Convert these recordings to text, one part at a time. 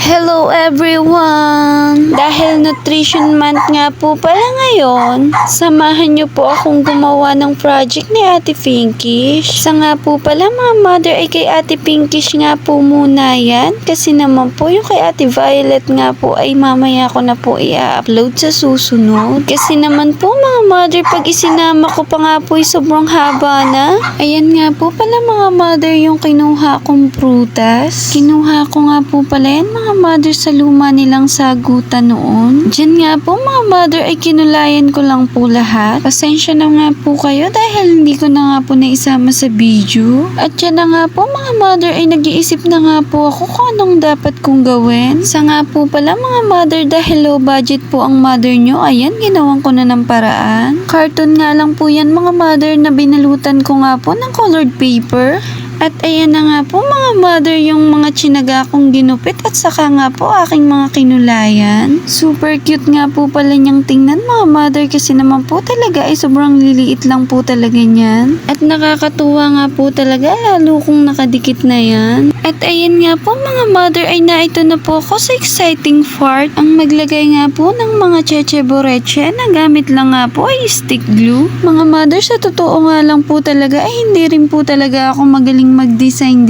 Hello everyone! Dahil Nutrition Month nga po pala ngayon, samahan niyo po akong gumawa ng project ni Ate Pinkish. Sa nga po pala mga mother ay kay Ate Pinkish nga po muna yan. Kasi naman po yung kay Ate Violet nga po ay mamaya ko na po i-upload sa susunod. Kasi naman po mga mother pag isinama ko pa nga po ay sobrang haba na. Ayan nga po pala mga mother yung kinuha kong prutas. Kinuha ko nga po pala yan mga mother sa luma nilang sagutan noon. Diyan nga po mga mother ay kinulayan ko lang po lahat. Pasensya na nga po kayo dahil hindi ko na nga po naisama sa video. At yan na nga po mga mother ay nag-iisip na nga po ako kung anong dapat kong gawin. Sa nga po pala mga mother dahil low budget po ang mother nyo, ayan ginawan ko na ng paraan. Carton nga lang po yan mga mother na binalutan ko nga po ng colored paper. At ayan na nga po mga mother yung mga tsinaga kong ginupit at saka nga po aking mga kinulayan. Super cute nga po pala niyang tingnan mga mother kasi naman po talaga ay sobrang liliit lang po talaga niyan. At nakakatuwa nga po talaga lalo kung nakadikit na yan. At ayan nga po mga mother ay naito na po ako sa exciting part. Ang maglagay nga po ng mga cheche boreche na gamit lang nga po ay stick glue. Mga mother sa totoo nga lang po talaga ay hindi rin po talaga ako magaling mag-design.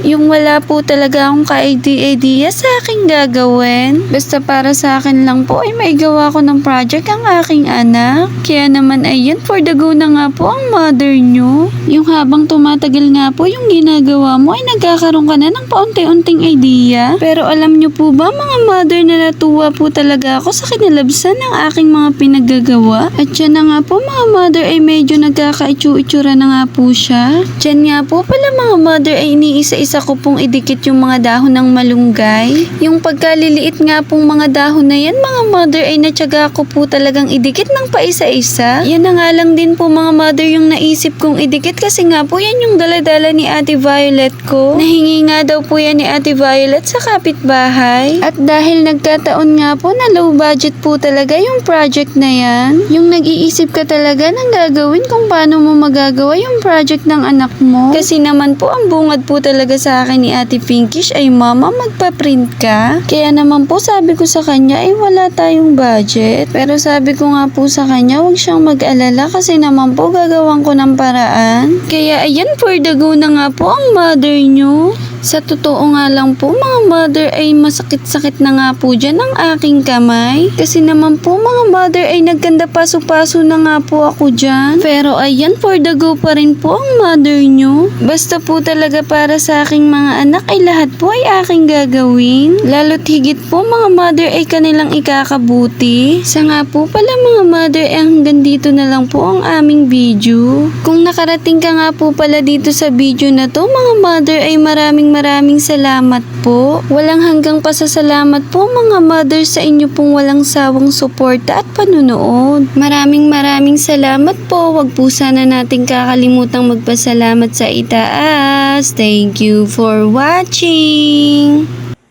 Yung wala po talaga akong ka-idea sa aking gagawin. Basta para sa akin lang po ay may gawa ko ng project ang aking anak. Kaya naman ayan for the go na nga po ang mother nyo. Yung habang tumatagal nga po yung ginagawa mo ay nagkakaroon ka na ng paunti-unting idea. Pero alam nyo po ba mga mother na natuwa po talaga ako sa kinalabsan ng aking mga pinaggagawa. At yan na nga po mga mother ay medyo nagkaka-itsura na nga po siya. Diyan nga po pala mga mother ay iniisa-isa ko pong idikit yung mga dahon ng malunggay. Yung pagkaliliit nga pong mga dahon na yan mga mother ay natyaga ko po talagang idikit ng paisa-isa. Yan na nga lang din po mga mother yung naisip kong idikit kasi nga po yan yung daladala ni Ate Violet ko. Nahingi nga daw po yan ni Ate Violet sa kapitbahay. At dahil nagkataon nga po na low budget po talaga yung project na yan, yung nag-iisip ka talaga ng gagawin kung paano mo magagawa yung project ng anak mo. Kasi naman po ang bungad po talaga sa akin ni Ate Pinkish ay mama magpa-print ka. Kaya naman po sabi ko sa kanya ay wala tayong budget. Pero sabi ko nga po sa kanya huwag siyang mag-alala kasi naman po gagawan ko ng paraan. Kaya ayan for the go na nga po ang mother nyo. Sa totoo nga lang po mga mother ay masakit-sakit na nga po dyan ang aking kamay. Kasi naman po mga mother ay nagkanda paso-paso na nga po ako dyan. Pero ayan for the go pa rin po ang mother nyo. Basta po talaga para sa aking mga anak ay lahat po ay aking gagawin. Lalo't higit po mga mother ay kanilang ikakabuti. Sa nga po pala mga mother ay hanggang dito na lang po ang aming video. Kung nakarating ka nga po pala dito sa video na to mga mother ay maraming salamat po. Walang hanggang pasasalamat po mga mother sa inyo pong walang sawang suporta at panunood. Maraming salamat po. Wag po sana nating kakalimutang magpasalamat sa itaas. Thank you for watching.